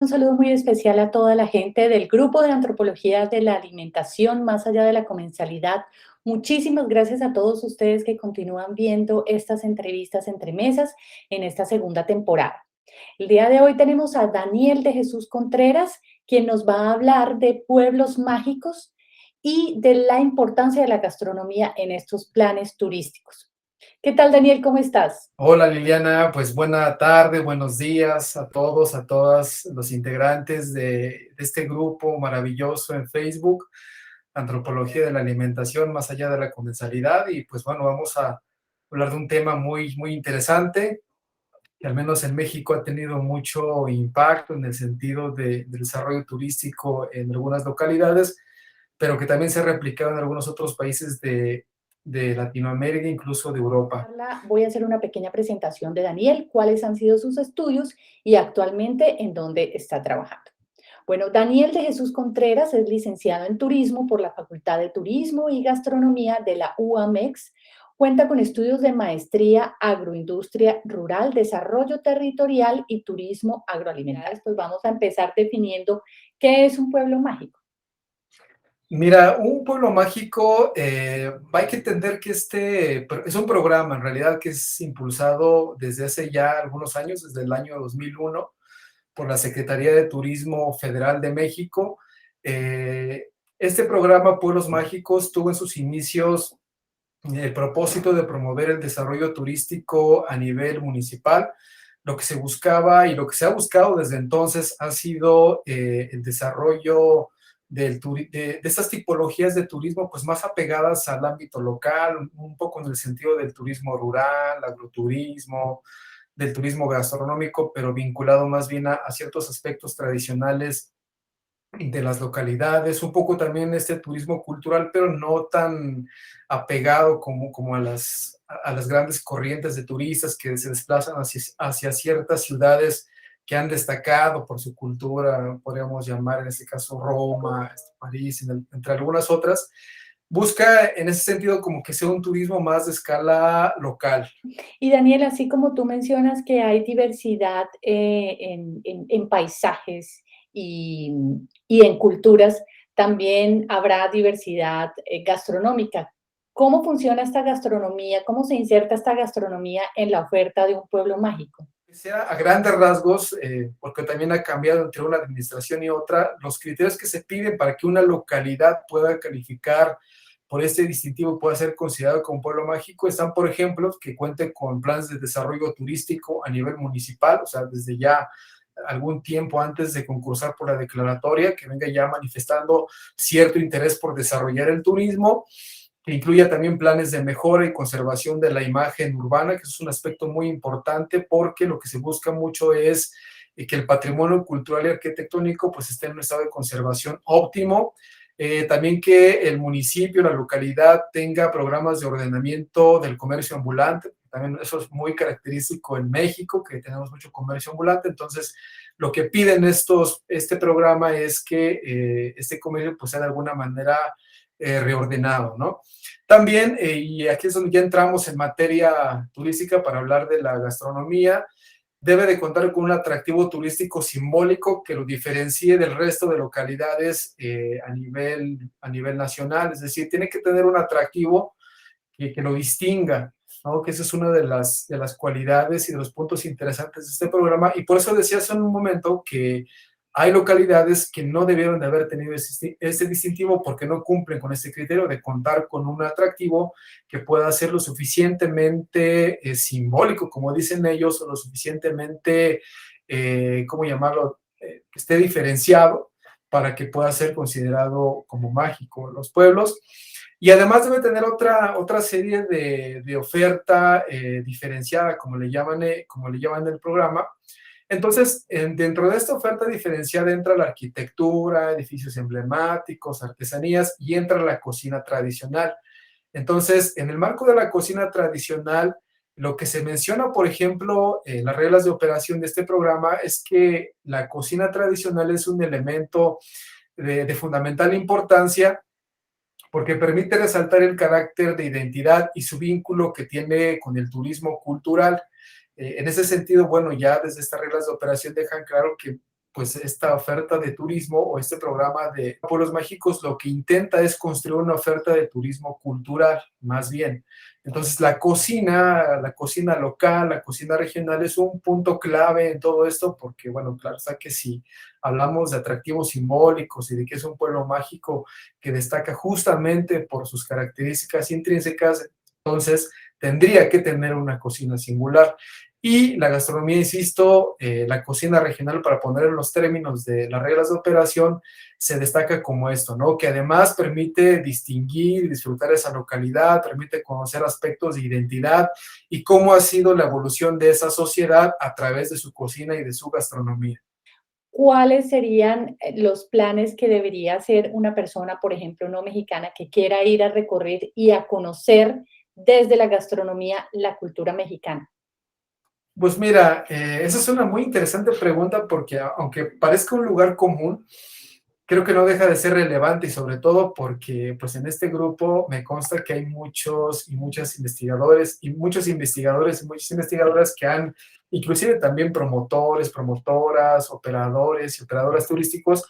Un saludo muy especial a toda la gente del grupo de antropología de la alimentación más allá de la comensalidad. Muchísimas gracias a todos ustedes que continúan viendo estas entrevistas entre mesas en esta segunda temporada. El día de hoy tenemos a Daniel de Jesús Contreras, quien nos va a hablar de pueblos mágicos y de la importancia de la gastronomía en estos planes turísticos. ¿Qué tal, Daniel? ¿Cómo estás? Hola Liliana, pues buena tarde, buenos días a todos, a todas los integrantes de este grupo maravilloso en Facebook, Antropología de la Alimentación más allá de la comensalidad. Y pues bueno, vamos a hablar de un tema muy interesante, que al menos en México ha tenido mucho impacto en el sentido del desarrollo turístico en algunas localidades, pero que también se ha replicado en algunos otros países de Latinoamérica, incluso de Europa. Voy a hacer una pequeña presentación de Daniel, cuáles han sido sus estudios y actualmente en dónde está trabajando. Bueno, Daniel de Jesús Contreras es licenciado en Turismo por la Facultad de Turismo y Gastronomía de la UAMEX. Cuenta con estudios de maestría Agroindustria Rural, Desarrollo Territorial y Turismo Agroalimentario. Pues vamos a empezar definiendo qué es un pueblo mágico. Mira, un pueblo mágico, hay que entender que es un programa en realidad que es impulsado desde hace ya algunos años, desde el año 2001, por la Secretaría de Turismo Federal de México. Este programa Pueblos Mágicos tuvo en sus inicios el propósito de promover el desarrollo turístico a nivel municipal. Lo que se buscaba y lo que se ha buscado desde entonces ha sido el desarrollo de estas tipologías de turismo pues más apegadas al ámbito local, un poco en el sentido del turismo rural, agroturismo, del turismo gastronómico, pero vinculado más bien a ciertos aspectos tradicionales de las localidades, un poco también este turismo cultural, pero no tan apegado como a las grandes corrientes de turistas que se desplazan hacia ciertas ciudades que han destacado por su cultura, podríamos llamar en este caso Roma, París, entre algunas otras. Busca en ese sentido como que sea un turismo más de escala local. Y Daniel, así como tú mencionas que hay diversidad en paisajes y, y en culturas, también habrá diversidad gastronómica. ¿Cómo funciona esta gastronomía? ¿Cómo se inserta esta gastronomía en la oferta de un pueblo mágico? Sea a grandes rasgos, porque también ha cambiado entre una administración y otra, los criterios que se piden para que una localidad pueda calificar por este distintivo, pueda ser considerado como pueblo mágico, están, por ejemplo, que cuente con planes de desarrollo turístico a nivel municipal, o sea, desde ya algún tiempo antes de concursar por la declaratoria, que venga ya manifestando cierto interés por desarrollar el turismo, que incluya también planes de mejora y conservación de la imagen urbana, que es un aspecto muy importante porque lo que se busca mucho es que el patrimonio cultural y arquitectónico pues esté en un estado de conservación óptimo. También que el municipio, la localidad tenga programas de ordenamiento del comercio ambulante. También eso es muy característico en México, que tenemos mucho comercio ambulante. Entonces, lo que piden este programa es que este comercio pues sea de alguna manera reordenado, ¿no? También, y aquí es donde ya entramos en materia turística para hablar de la gastronomía, debe de contar con un atractivo turístico simbólico que lo diferencie del resto de localidades a nivel nacional, es decir, tiene que tener un atractivo que lo distinga, ¿no? Que esa es una de las cualidades y de los puntos interesantes de este programa, y por eso decía hace un momento que hay localidades que no debieron de haber tenido este distintivo porque no cumplen con este criterio de contar con un atractivo que pueda ser lo suficientemente simbólico, como dicen ellos, o lo suficientemente, ¿cómo llamarlo?, que esté diferenciado para que pueda ser considerado como mágico. Los pueblos, y además debe tener otra serie de oferta diferenciada, como le llaman el programa. Entonces, dentro de esta oferta diferenciada entra la arquitectura, edificios emblemáticos, artesanías, y entra la cocina tradicional. Entonces, en el marco de la cocina tradicional, lo que se menciona, por ejemplo, en las reglas de operación de este programa es que la cocina tradicional es un elemento de fundamental importancia porque permite resaltar el carácter de identidad y su vínculo que tiene con el turismo cultural. En ese sentido, bueno, ya desde estas reglas de operación dejan claro que pues esta oferta de turismo o este programa de pueblos mágicos lo que intenta es construir una oferta de turismo cultural, más bien. Entonces la cocina local, la cocina regional es un punto clave en todo esto porque, bueno, claro está que si hablamos de atractivos simbólicos y de que es un pueblo mágico que destaca justamente por sus características intrínsecas, entonces tendría que tener una cocina singular. Y la gastronomía, insisto, la cocina regional, para poner en los términos de las reglas de operación, se destaca como esto, ¿no? Que además permite distinguir y disfrutar esa localidad, permite conocer aspectos de identidad y cómo ha sido la evolución de esa sociedad a través de su cocina y de su gastronomía. ¿Cuáles serían los planes que debería hacer una persona, por ejemplo, no mexicana, que quiera ir a recorrer y a conocer desde la gastronomía la cultura mexicana? Pues mira, esa es una muy interesante pregunta porque aunque parezca un lugar común, creo que no deja de ser relevante y sobre todo porque pues en este grupo me consta que hay muchos y muchas investigadores y muchos investigadores y muchas investigadoras que han, inclusive también promotores, promotoras, operadores y operadoras turísticos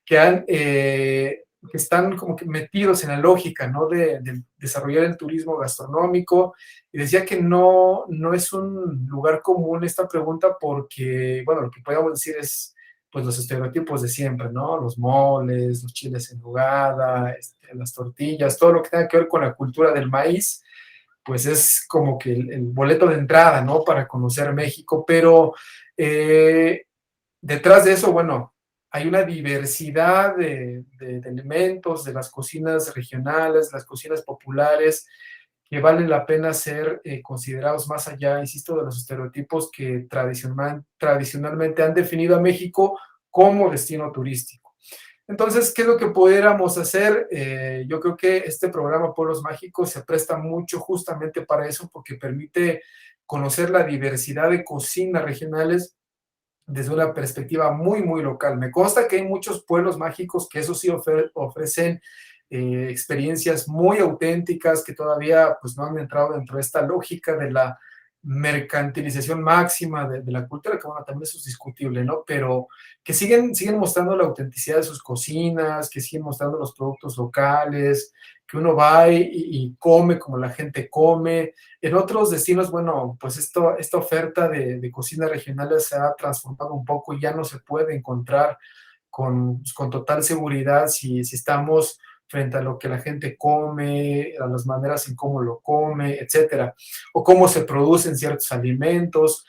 que han, que están como que metidos en la lógica, ¿no? De desarrollar el turismo gastronómico y decía que no es un lugar común esta pregunta porque, bueno, lo que podríamos decir es pues los estereotipos de siempre, ¿no? Los moles, los chiles en nogada, las tortillas, todo lo que tenga que ver con la cultura del maíz, pues es como que el boleto de entrada, ¿no? Para conocer México, pero detrás de eso, bueno, hay una diversidad de elementos de las cocinas regionales, las cocinas populares, que vale la pena ser considerados más allá, insisto, de los estereotipos que tradicionalmente han definido a México como destino turístico. Entonces, ¿qué es lo que pudiéramos hacer? Yo creo que este programa Pueblos Mágicos se presta mucho justamente para eso, porque permite conocer la diversidad de cocinas regionales desde una perspectiva muy, muy local. Me consta que hay muchos pueblos mágicos que eso sí ofrecen experiencias muy auténticas que todavía pues no han entrado dentro de esta lógica de la mercantilización máxima de la cultura, que bueno, también eso es discutible, ¿no? Pero que siguen mostrando la autenticidad de sus cocinas, que siguen mostrando los productos locales, que uno va y come como la gente come. En otros destinos, bueno, pues esta oferta de cocina regional se ha transformado un poco y ya no se puede encontrar con total seguridad si estamos frente a lo que la gente come, a las maneras en cómo lo come, etcétera, o cómo se producen ciertos alimentos.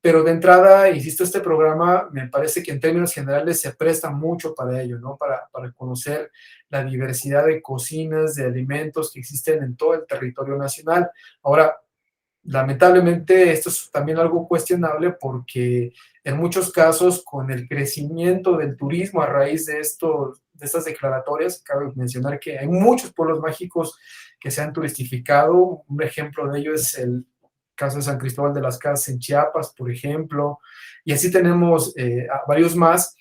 Pero de entrada, insisto, este programa me parece que en términos generales se presta mucho para ello, ¿no? Para conocer la diversidad de cocinas, de alimentos que existen en todo el territorio nacional. Ahora, lamentablemente esto es también algo cuestionable porque en muchos casos con el crecimiento del turismo a raíz de estas declaratorias, cabe mencionar que hay muchos pueblos mágicos que se han turistificado. Un ejemplo de ello es el caso de San Cristóbal de las Casas en Chiapas, por ejemplo, y así tenemos varios más.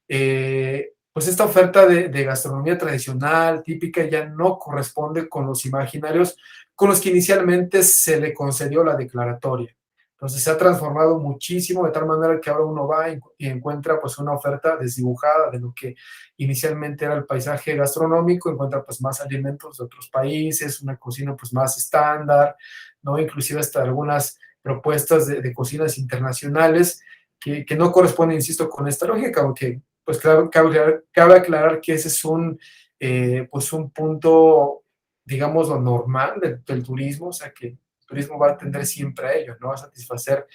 Pues esta oferta de gastronomía tradicional, típica, ya no corresponde con los imaginarios con los que inicialmente se le concedió la declaratoria. Entonces se ha transformado muchísimo de tal manera que ahora uno va y encuentra pues una oferta desdibujada de lo que inicialmente era el paisaje gastronómico, encuentra pues más alimentos de otros países, una cocina pues más estándar, ¿no? Inclusive hasta algunas propuestas de cocinas internacionales que no corresponden, insisto, con esta lógica, aunque pues cabe aclarar que ese es pues un punto digamos, lo normal del turismo, o sea, que el turismo va a atender siempre a ello, ¿no? Va a satisfacer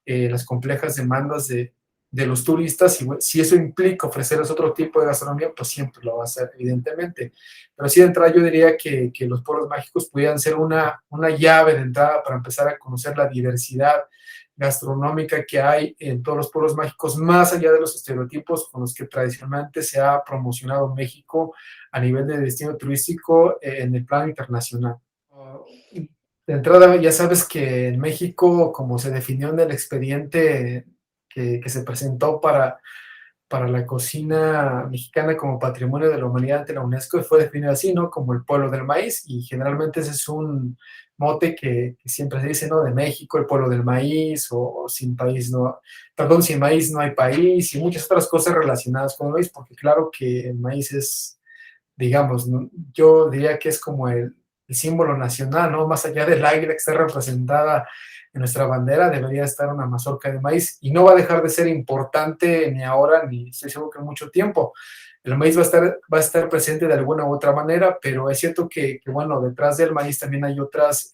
las complejas demandas de los turistas y si eso implica ofrecerles otro tipo de gastronomía, pues siempre lo va a hacer, evidentemente. Pero sí de entrada yo diría que los pueblos mágicos pudieran ser una llave de entrada para empezar a conocer la diversidad gastronómica que hay en todos los pueblos mágicos, más allá de los estereotipos con los que tradicionalmente se ha promocionado México a nivel de destino turístico en el plano internacional. De entrada, ya sabes que en México, como se definió en el expediente que se presentó para la cocina mexicana como patrimonio de la humanidad ante la UNESCO, fue definido así, ¿no? Como el pueblo del maíz, y generalmente ese es mote que siempre se dice, ¿no? De México, el pueblo del maíz, o sin país no, perdón, sin maíz no hay país, y muchas otras cosas relacionadas con el maíz, porque claro que el maíz es, digamos, ¿no? Yo diría que es como el símbolo nacional, ¿no? Más allá del águila que está representada en nuestra bandera, debería estar una mazorca de maíz, y no va a dejar de ser importante ni ahora, ni estoy seguro que en mucho tiempo. El maíz va a estar presente de alguna u otra manera, pero es cierto que bueno, detrás del maíz también hay otros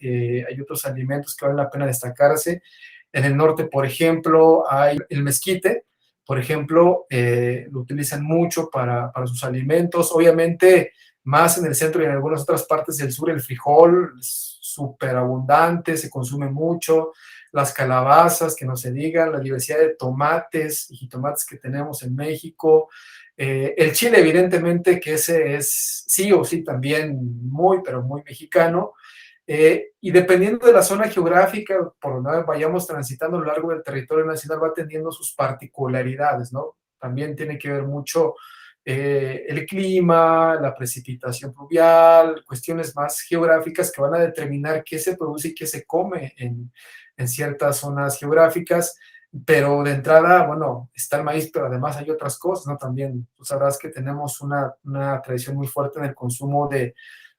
alimentos que valen la pena destacarse. En el norte, por ejemplo, hay el mezquite, por ejemplo, lo utilizan mucho para sus alimentos. Obviamente, más en el centro y en algunas otras partes del sur, el frijol es súper abundante, se consume mucho. Las calabazas, que no se digan, la diversidad de tomates y jitomates que tenemos en México. El chile, evidentemente, que ese es sí o sí también muy, pero muy mexicano. Y dependiendo de la zona geográfica por donde vayamos transitando a lo largo del territorio nacional, va teniendo sus particularidades, ¿no? También tiene que ver mucho el clima, la precipitación pluvial, cuestiones más geográficas que van a determinar qué se produce y qué se come en ciertas zonas geográficas. Pero de entrada, bueno, está el maíz, pero además hay otras cosas, ¿no? También tú sabrás que tenemos una tradición muy fuerte en el consumo de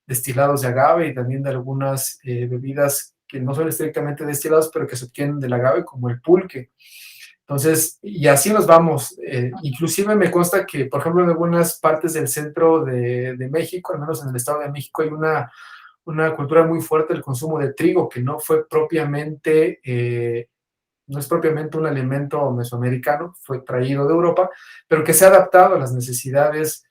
destilados de agave y también de algunas bebidas que no son estrictamente destilados, pero que se obtienen del agave, como el pulque. Entonces, y así nos vamos. Inclusive me consta que, por ejemplo, en algunas partes del centro de México, al menos en el Estado de México, hay una cultura muy fuerte del consumo de trigo, que no es propiamente un alimento mesoamericano, fue traído de Europa, pero que se ha adaptado a las necesidades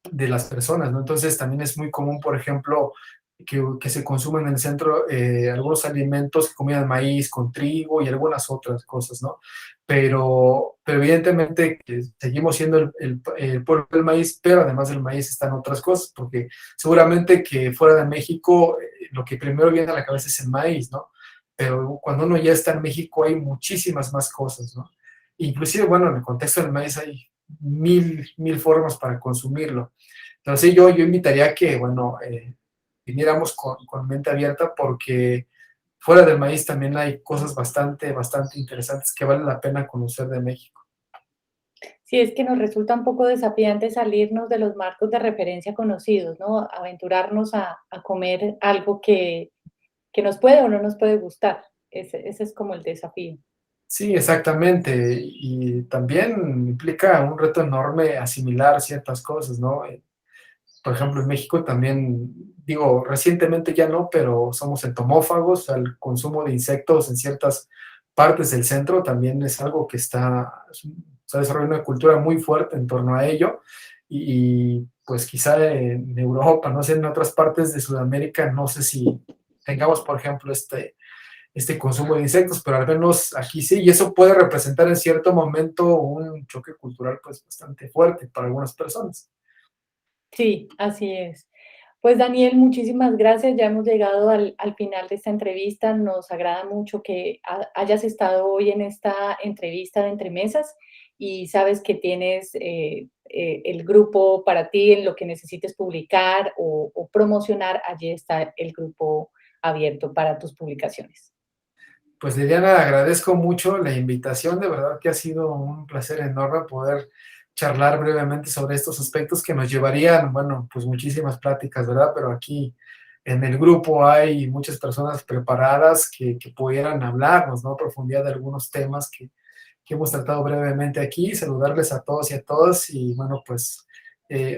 de las personas, ¿no? Entonces también es muy común, por ejemplo, que se consumen en el centro algunos alimentos que combinan maíz con trigo y algunas otras cosas, ¿no? Pero evidentemente que seguimos siendo el pueblo del maíz, pero además del maíz están otras cosas, porque seguramente que fuera de México lo que primero viene a la cabeza es el maíz, ¿no? Pero cuando uno ya está en México hay muchísimas más cosas, ¿no? Inclusive, bueno, en el contexto del maíz hay mil formas para consumirlo. Entonces yo invitaría a que, bueno, viniéramos con mente abierta porque fuera del maíz también hay cosas bastante interesantes que vale la pena conocer de México. Sí, es que nos resulta un poco desafiante salirnos de los marcos de referencia conocidos, ¿no? Aventurarnos a comer algo que nos puede o no nos puede gustar. Ese es como el desafío. Sí, exactamente. Y también implica un reto enorme asimilar ciertas cosas, ¿no? Por ejemplo, en México también, digo, recientemente ya no, pero somos entomófagos, el consumo de insectos en ciertas partes del centro también es algo que se ha desarrollado una cultura muy fuerte en torno a ello, pues quizá en Europa, no sé, en otras partes de Sudamérica, no sé si tengamos, por ejemplo, este consumo de insectos, pero al menos aquí sí, y eso puede representar en cierto momento un choque cultural pues bastante fuerte para algunas personas. Sí, así es. Pues Daniel, muchísimas gracias. Ya hemos llegado al final de esta entrevista. Nos agrada mucho que hayas estado hoy en esta entrevista de Entre Mesas y sabes que tienes el grupo para ti en lo que necesites publicar o promocionar. Allí está el grupo abierto para tus publicaciones. Pues Liliana, agradezco mucho la invitación, de verdad que ha sido un placer enorme poder charlar brevemente sobre estos aspectos que nos llevarían, bueno, pues muchísimas pláticas, ¿verdad? Pero aquí en el grupo hay muchas personas preparadas que pudieran hablarnos, ¿no? A profundidad de algunos temas que hemos tratado brevemente aquí, saludarles a todos y a todas y bueno, pues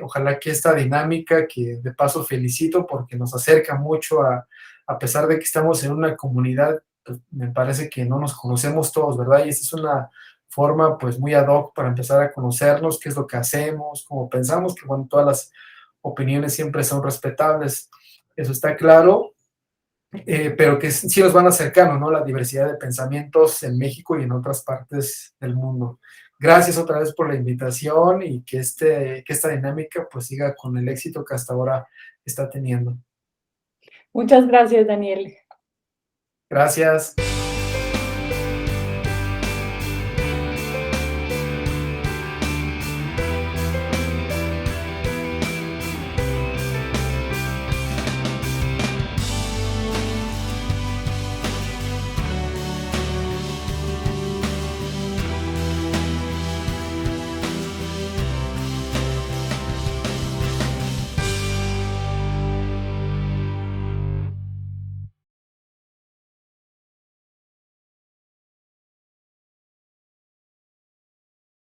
ojalá que esta dinámica, que de paso felicito porque nos acerca mucho a pesar de que estamos en una comunidad, pues, me parece que no nos conocemos todos, ¿verdad? Y esta es una forma pues muy ad hoc para empezar a conocernos, qué es lo que hacemos, cómo pensamos, que bueno, todas las opiniones siempre son respetables, eso está claro, pero que sí nos van acercando, ¿no? La diversidad de pensamientos en México y en otras partes del mundo. Gracias otra vez por la invitación y que esta dinámica pues siga con el éxito que hasta ahora está teniendo. Muchas gracias, Daniel. Gracias.